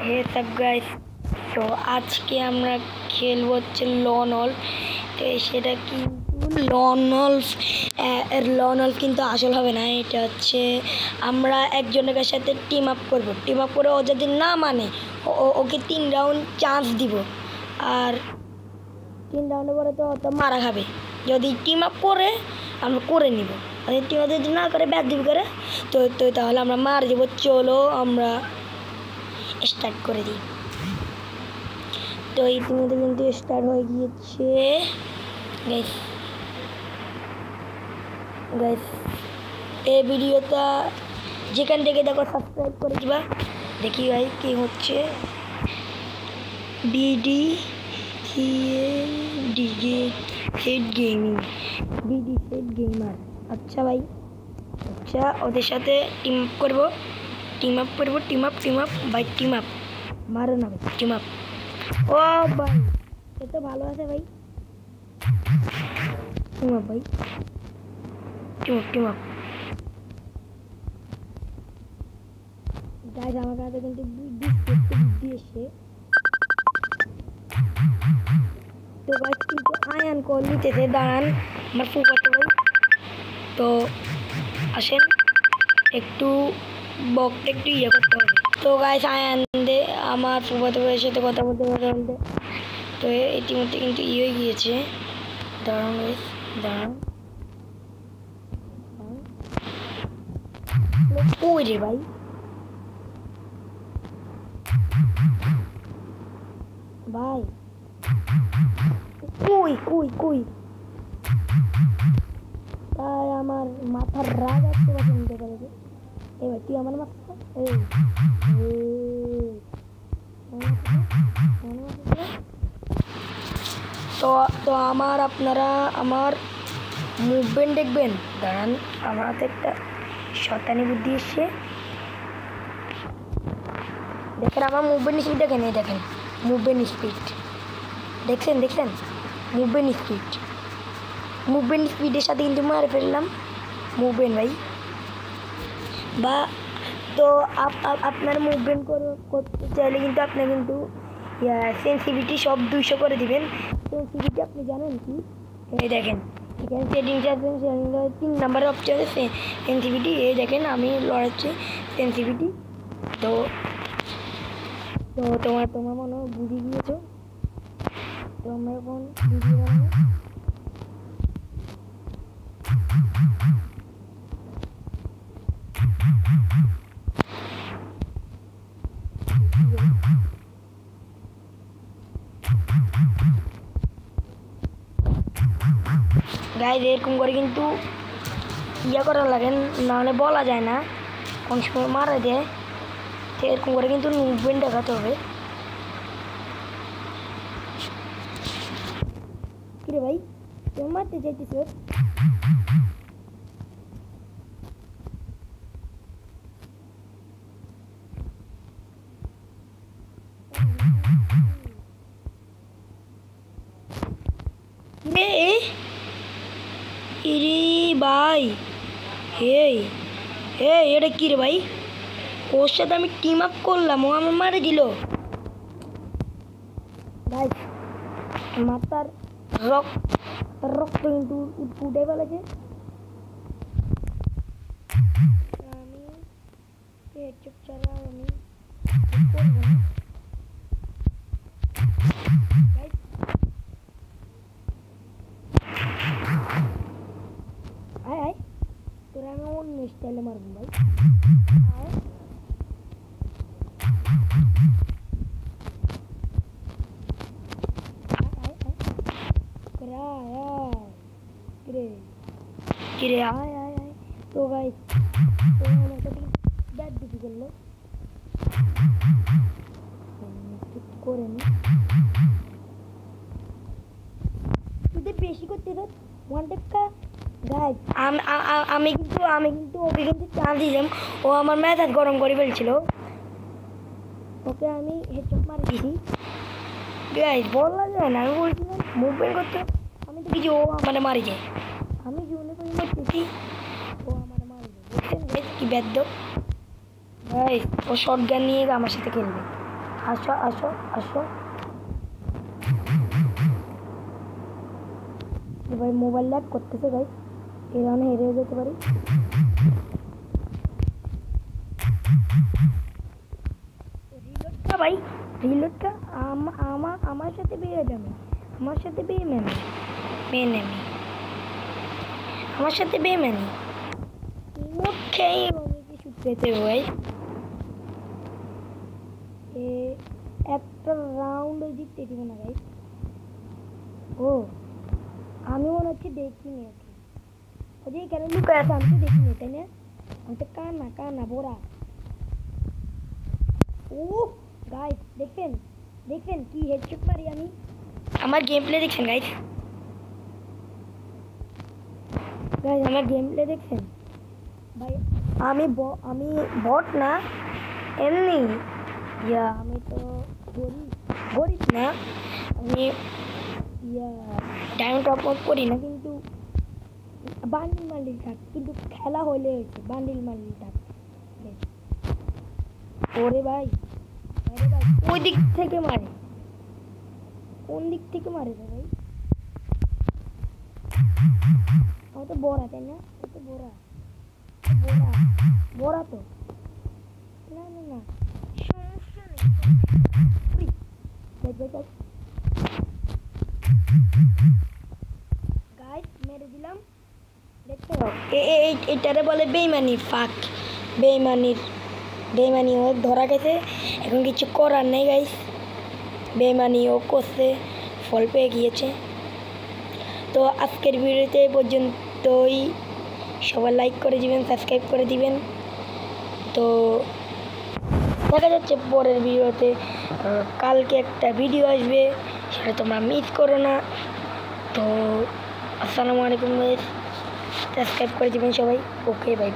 হে সব গাইস, তো আজকে আমরা খেলবো হচ্ছে লন অল্ফ। তো সেটা কিন্তু লন অল্ফ কিন্তু আসল হবে না। এটা হচ্ছে আমরা একজনের সাথে টিম আপ করবো। টিম আপ করে ও যদি না মানে ওকে 3 রাউন্ড চান্স দিব। আর 3 রাউন্ডে পরে তো মারা খাবে। যদি টিম আপ করে আমরা করে নিব, আর টিম আপ যদি না করে ব্যাট দিব করে তো তো তাহলে আমরা মার দেবো। চলো আমরা স্টার্ট করে দিই। তো ইতিমধ্যে কিন্তু স্টার্ট হয়ে গিয়েছে গাইস। এই ভিডিওটা যেখান থেকে দেখো সাবস্ক্রাইব করে দিবা। দেখি ভাই কি হচ্ছে। BD head gamer. আচ্ছা ভাই, আচ্ছা ওদের সাথে টিম আপ করবো ভাই। টিম আপ মারো না ভাই, টিম আপ। ও ভাই এ তো ভালো আছে ভাই। টিম আপ ভাই, টিম আপ। গাইস আমার কাছে কিন্তু বুদ্ধি এসে। তো গাইস কিন্তু আয়ান কল নিতেছে, দাঁড়ান আমার ফুফাতো ভাই। তো আসেন একটু বকটা একটু ইয়ে করতে হবে। তো গাইস আয়ান দে আমার ফুফাতো ভাইয়ের সাথে কথা বলতে। তো ইতিমধ্যে কিন্তু হয়ে গিয়েছে। দাঁড়ান গাইস, দাঁড়ান। কই রে ভাই, ভাই কই তাই আমার মাথার রাগ আসতে পছন্দ করে। এবার তুই আমার মাথা তো তো আপনারা আমার মুভমেন্ট দেখবেন। দাঁড়ান আমার হাতে একটা শয়তানি বুদ্ধি এসছে। দেখেন আমার মুভমেন্ট স্পিড দেখেন, এই দেখেন মুভমেন্ট স্পিড দেখছেন মুভমেন্ট স্পিডের সাথে কিন্তু মারে ফেললাম মুভমেন্ট ভাই। বা তো আপনার মুভমেন্ট করতে চাইলে কিন্তু আপনি কিন্তু সেন্সিটিভিটি সব 200 করে দিবেন। সেন্সিটিভিটি আপনি জানেন কি, এই দেখেন এখানে সেটিংস আছে, 3 নম্বরের অপশন আছে সেন্সিটিভিটি। এই দেখেন আমি লড়াচ্ছি সেন্সিটিভিটি। তো তো তোমার মনে হয় বুঝে গিয়েছো। তো আমরা এখন ভিডিও বানাবো। গাইজ এরকম করে কিন্তু ইয়া করা লাগে, নাহলে বলা যায় না, কোন সময় মারা দেয়। তো এরকম করে কিন্তু মুভমেন্ট দেখাতে হবে। কিরে ভাই তুমি মারতে চাইতেছ? ভাই এটা কি রে ভাই, ওর সাথে আমি টিম আপ করলাম, ও আমার মারে দিল ভাই। মাথার রক্ত কিন্তু উঠে ফেলেছে। আমি চুপ ছাড়া আমি করবো না। আয় তোরা আমি অন্য স্টাইলে মারবো ভাই। কিরে আয় তো ভাই ব্যাট দিতে গেলো করে নি তুই বেশি করতে দেখ ওয়ান টেপটা। গাইজ আমি কিন্তু ওকে কিন্তু চান্স দিলাম, ও আমার মেজাজ গরম করে ফেলছিল, ওকে আমি হেডশট মারি দিছি। গাইজ বলা যায় না, আমি বলছিলাম মুভমেন্ট করতে, আমি তো কিছু ও আমার মারি যায়, আমি জীবনে করে মারতেছি, ও আমার মারি যায়। দেখছেন গাইজ কি ব্যাদ্য। গাইজ ও শর্ট গান নিয়ে আমার সাথে খেলবে। আসো আসো আসো ভাই মোবাইল ল্যাগ করতেছে গাইস এই রাউন্ডে হেরে যেতে পারি রিলোডটা ভাই রিলোডটা আমার সাথে বেয়ে যাবে আমার সাথে বেয়ে মেনে আমার সাথে বেয়ে মেনে খেয়ে কিছু পেতে ভাই একটা রাউন্ড জিততে দিব না গাইস ও আমি মনে হচ্ছে দেখিনি ওকে ওই কেন লুকায় আছে আমি তো দেখিনি তাই না আমি তো কানা বোরা ও গাইস দেখছেন কি হেডশট মারি আমি আমার গেম প্লে দেখছেন গাইস আমার গেম প্লে দেখছেন ভাই আমি বট না এমনি ইয়া আমি তো গরিব না আমি ইয়া ডায়মন্ড টপ আপ করি না কিন্তু বান্ডিল থাক কিন্তু খেলা হলে হয়েছে বান্ডিল থাক ওরে ভাই ওই দিক থেকে মারে কোন দিক থেকে মারে রে ভাই ও তো বড়া তাই না ও তো বড়া তো না সমস্যা নেই গাইস মেরে দিলাম দেখতে এইটারে বলে বেইমানি ফাক বেইমানি ও ধরা গেছে এখন কিছু করার নেই গাইস বেইমানি ও করছে ফল পেয়ে গিয়েছে তো আজকের ভিডিওতে পর্যন্তই সবাই লাইক করে দিবেন সাবস্ক্রাইব করে দিবেন তো দেখা যাচ্ছে পরের ভিডিওতে কালকে একটা ভিডিও আসবে সেটা তোমরা মিস করো না তো আসসালামু আলাইকুম গাইস সাবস্ক্রাইব করে দিবেন সবাই ওকে বাই